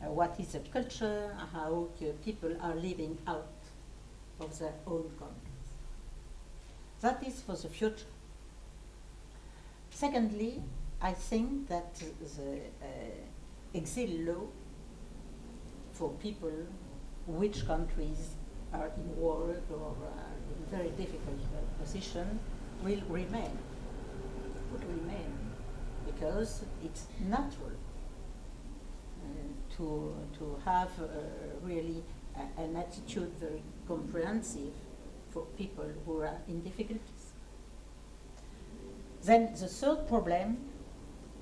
[SPEAKER 1] what is the culture, how people are living out of their own countries. That is for the future. Secondly, I think that the exile law for people which countries are in war or are in very difficult position will remain. Because it's natural to have really an attitude very comprehensive for people who are in difficulties. Then the third problem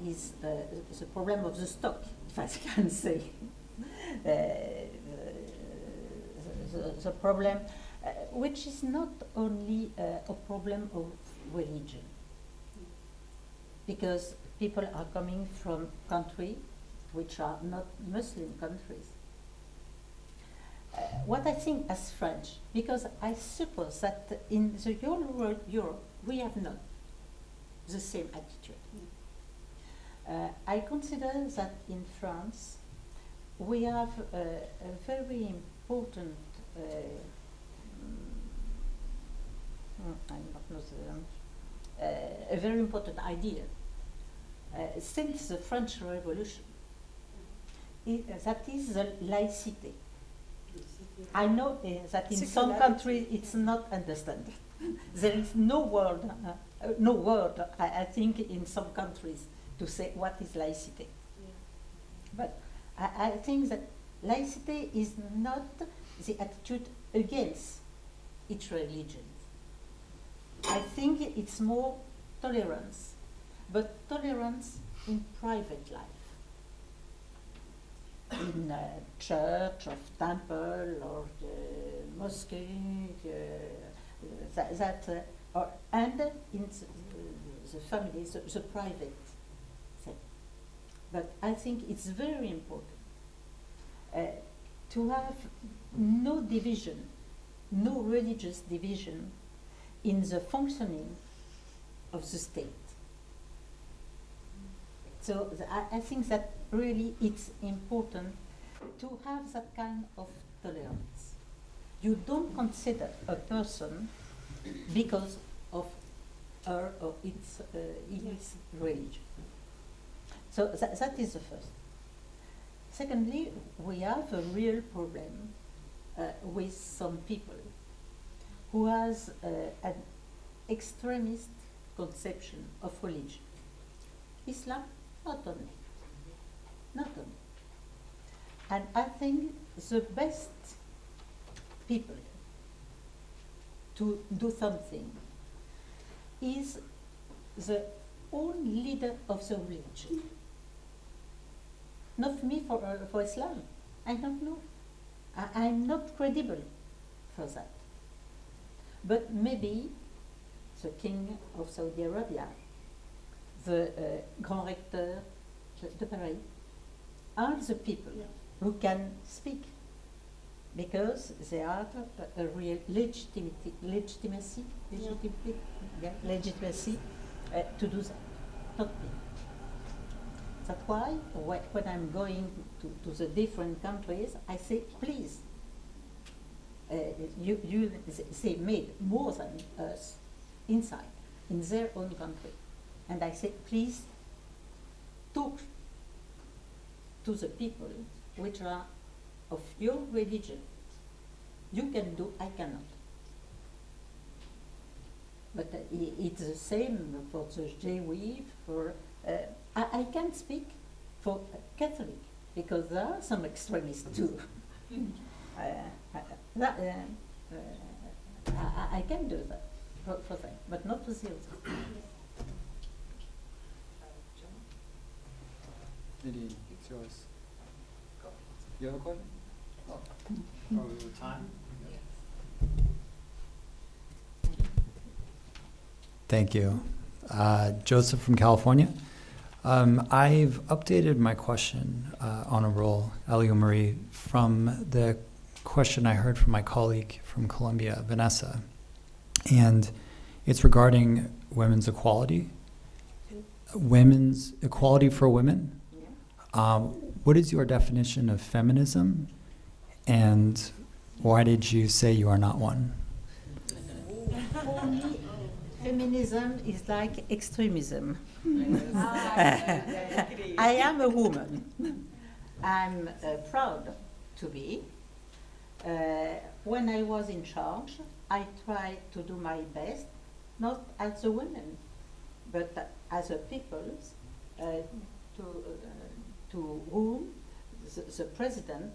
[SPEAKER 1] is the problem of the stock, if I can say. The problem, which is not only a problem of religion, because people are coming from countries which are not Muslim countries. What I think as French, because I suppose that in the whole world, Europe, we have not the same attitude. I consider that in France, we have a very important, a very important idea since the French Revolution. That is the laicity. I know that in some countries it's not understood. There is no word, I think, in some countries to say what is laicity.
[SPEAKER 8] Yeah.
[SPEAKER 1] But I think that laicity is not the attitude against each religion. I think it's more tolerance, but tolerance in private life. In a church or temple or mosque, and in the family, the private thing. But I think it's very important to have no division, no religious division in the functioning of the state. So I think that really it's important to have that kind of tolerance. You don't consider a person because of her or his religion. So that is the first. Secondly, we have a real problem with some people who has an extremist conception of religion. Islam, not only. And I think the best people to do something is the own leader of the religion. Not me for Islam. I don't know. I'm not credible for that. But maybe the king of Saudi Arabia, the Grand Rector de Paris, are the people who can speak, because they have a real legitimacy to do that, not me. That's why when I'm going to the different countries, I say, please, they made more than us inside, in their own country. And I say, please, talk to the people which are of your religion. You can do, I cannot. But it's the same for the Jewish, for, I can speak for Catholic, because there are some extremists too. I can do that for them, but not for the others.
[SPEAKER 10] Nadine, it's yours. You have a question? Oh, are we with time? Thank you. Joseph from California. I've updated my question, Honorable Alliot-Marie, from the question I heard from my colleague from Colombia, Vanessa. And it's regarding women's equality. Women's equality for women. What is your definition of feminism, and why did you say you are not one?
[SPEAKER 1] For me, feminism is like extremism. I am a woman. I'm proud to be. When I was in charge, I tried to do my best, not as a woman, but as a people, to whom the president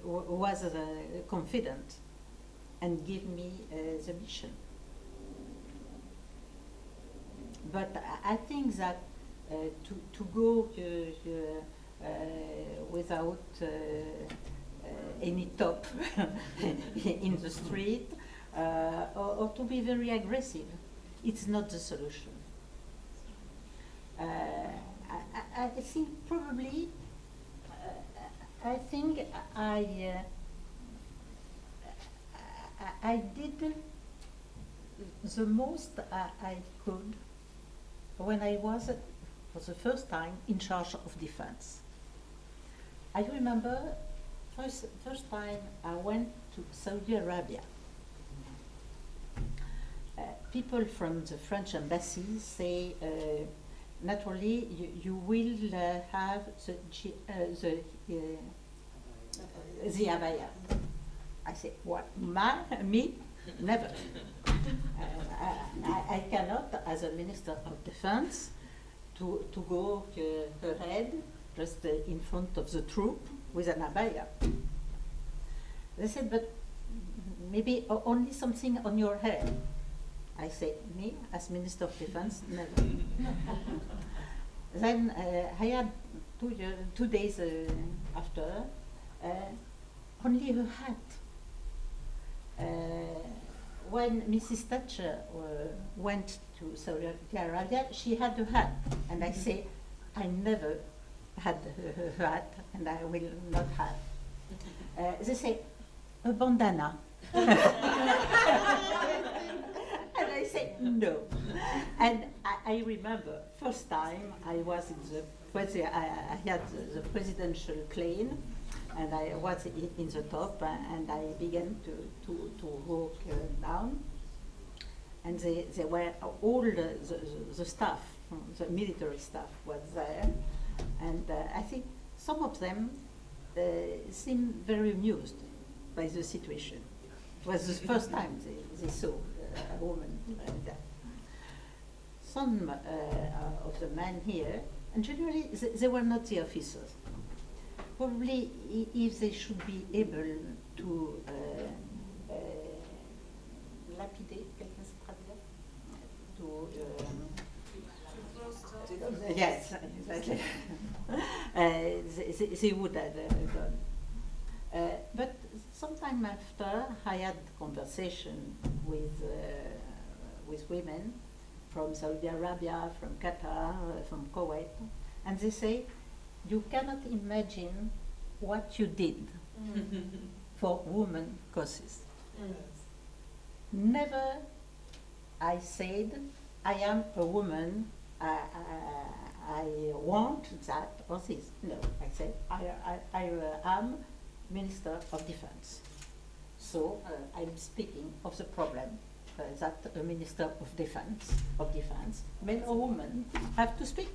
[SPEAKER 1] was confident and give me the mission. But I think that to go without any top in the street or to be very aggressive, it's not the solution. I think probably, I think I did the most I could when I was, for the first time, in charge of defense. I remember first time I went to Saudi Arabia. People from the French embassy say, naturally, you will have the abaya. I say, what? Me? Never. I cannot, as a Minister of Defense, to go ahead just in front of the troop with an abaya. They said, but maybe only something on your head. I say, me, as Minister of Defense, never. Then I had 2 days after, only a hat. When Mrs. Thatcher went to Saudi Arabia, she had a hat. And I say, I never had a hat, and I will not have. They say, a bandana. And I say, no. And I remember, first time I was in I had the presidential plane, and I was in the top, and I began to walk down. And they were, all the staff, the military staff was there. And I think some of them seemed very amused by the situation. It was the first time they saw a woman like that. Some of the men here, and generally they were not the officers. Probably if they should be able to lapider, quelqu'un sait traduire? Yes, exactly. They would have done. But sometime after, I had conversation with women from Saudi Arabia, from Qatar, from Kuwait, and they say, you cannot imagine what you did for women causes. Never I said, I am a woman, I want that or this. No, I said, I am Minister of Defense. So I'm speaking of the problem that a Minister of Defense, men or women, have to speak.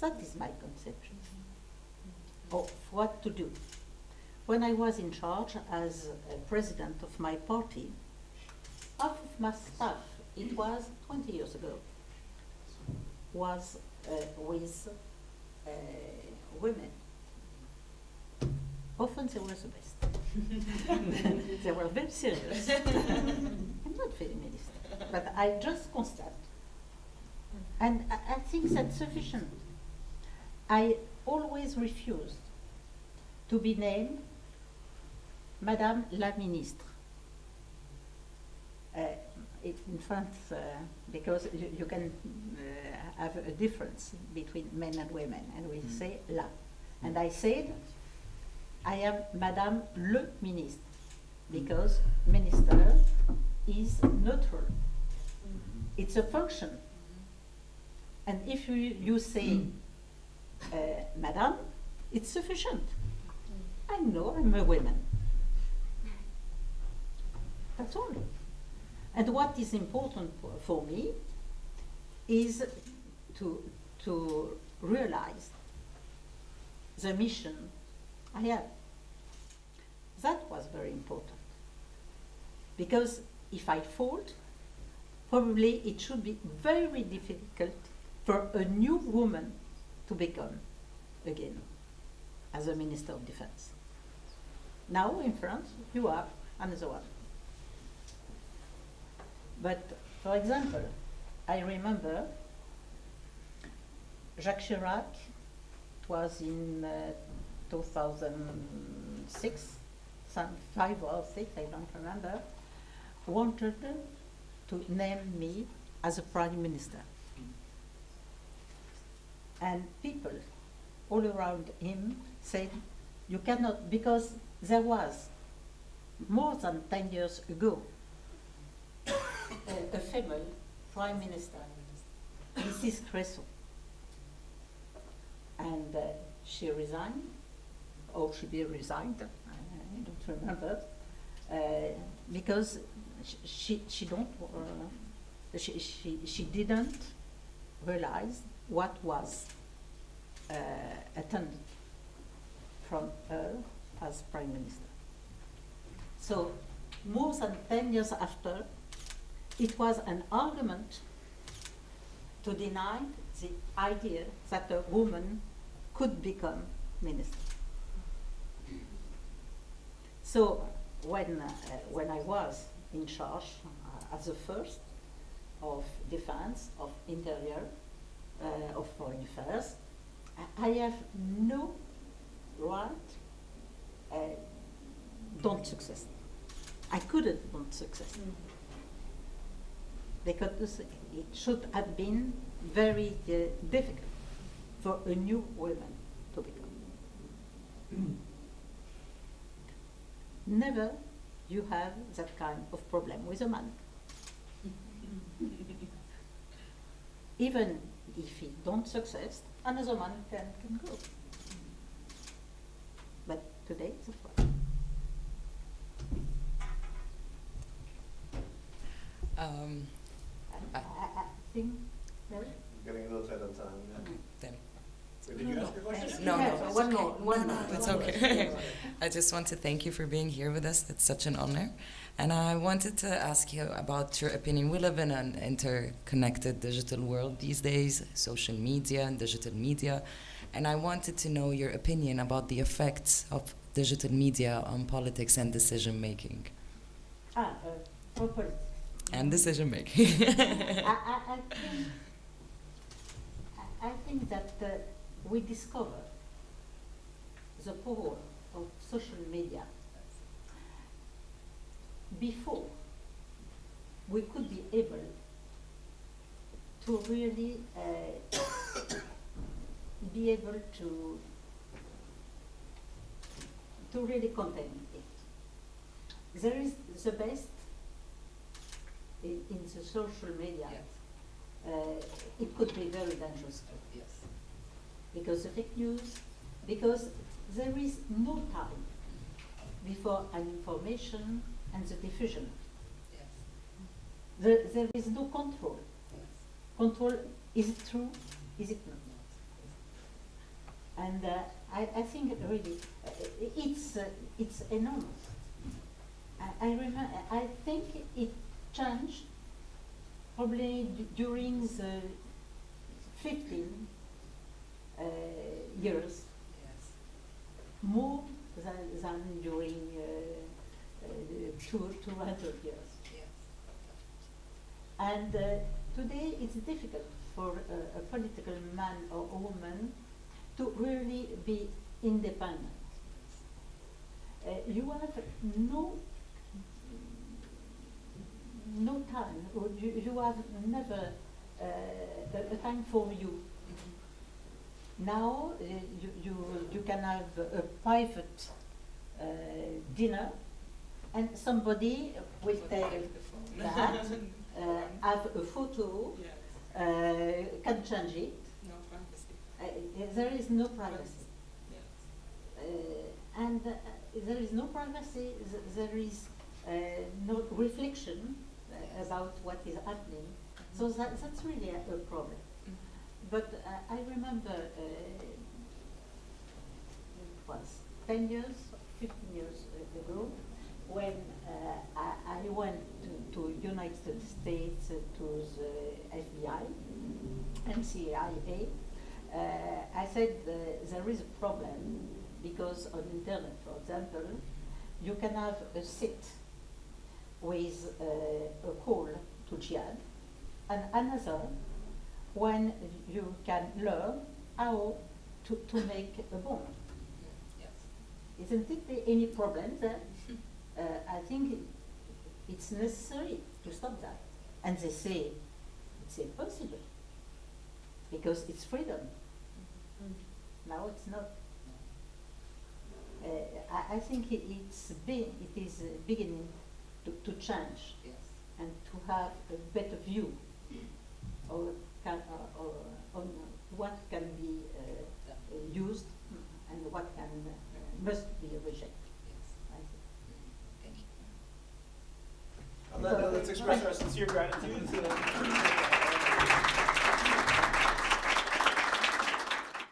[SPEAKER 1] That is my conception of what to do. When I was in charge as president of my party, half of my staff, it was 20 years ago, was with women. Often they were the best. They were very serious. I'm not feminist, but I just constate. And I think that's sufficient. I always refused to be named Madame la Ministre. In France, because you can have a difference between men and women, and we say la. And I said, I am Madame le Ministre, because minister is neutral. It's a function. And if you say Madame, it's sufficient. I know I'm a woman. That's all. And what is important for me is to realize the mission I have. That was very important. Because if I fault, probably it should be very difficult for a new woman to become again as a Minister of Defense. Now in France, you are another one. But for example, I remember Jacques Chirac, it was in 2006, 5 or 6, I don't remember, wanted to name me as a Prime Minister. And people all around him said, you cannot, because there was, more than 10 years ago, a female Prime Minister, Mrs. Cresson. And she resigned, or she resigned, I don't remember, because she didn't realize what was attended from her as Prime Minister. So more than 10 years after, it was an argument to deny the idea that a woman could become minister. So when I was in charge as the first of defense, of interior, of foreign affairs, I have no right don't success. I couldn't don't success. Because it should have been very difficult for a new woman to become. Never you have that kind of problem with a man. Even if he don't success, another man can go. But today it's a problem. I think, Mary?
[SPEAKER 11] Getting a little tight on time.
[SPEAKER 8] Then.
[SPEAKER 11] Wait, did you ask your question?
[SPEAKER 8] No,
[SPEAKER 1] One more.
[SPEAKER 8] it's okay. I just want to thank you for being here with us. It's such an honor. And I wanted to ask you about your opinion. We live in an interconnected digital world these days, social media and digital media. And I wanted to know your opinion about the effects of digital media on politics and decision making.
[SPEAKER 1] For politics.
[SPEAKER 8] And decision making.
[SPEAKER 1] I think that we discover the power of social media before we could be able to really be able to really contain it. There is the best in the social media. It could be very dangerous too.
[SPEAKER 8] Yes.
[SPEAKER 1] Because the fake news, because there is no time before an information and the diffusion.
[SPEAKER 8] Yes.
[SPEAKER 1] There is no control.
[SPEAKER 8] Yes.
[SPEAKER 1] Control, is it true? Is it not? And I think really it's enormous. I think it changed probably during the 15 years,
[SPEAKER 8] Yes.
[SPEAKER 1] more than during 200 years.
[SPEAKER 8] Yes.
[SPEAKER 1] And today it's difficult for a political man or woman to really be independent. You have no time, or you have never a time for you. Now you can have a private dinner, and somebody will take that, have a photo, can change it.
[SPEAKER 8] No privacy.
[SPEAKER 1] There is no privacy.
[SPEAKER 8] Yes.
[SPEAKER 1] And there is no privacy, there is no reflection about what is happening. So that's really a problem. But I remember it was 10 years, 15 years ago, when I went to United States to the FBI and CIA. I said there is a problem because on internet, for example, you can have a sit with a call to jihad, and another when you can learn how to make a bomb.
[SPEAKER 8] Yes.
[SPEAKER 1] Isn't it any problem there? I think it's necessary to stop that. And they say it's impossible because it's freedom. Now it's not. I think it is beginning to change.
[SPEAKER 8] Yes.
[SPEAKER 1] And to have a better view on what can be used and what can must be rejected.
[SPEAKER 8] Yes.
[SPEAKER 1] I think.
[SPEAKER 8] Thank you.
[SPEAKER 11] On that note, let's express our sincere gratitude to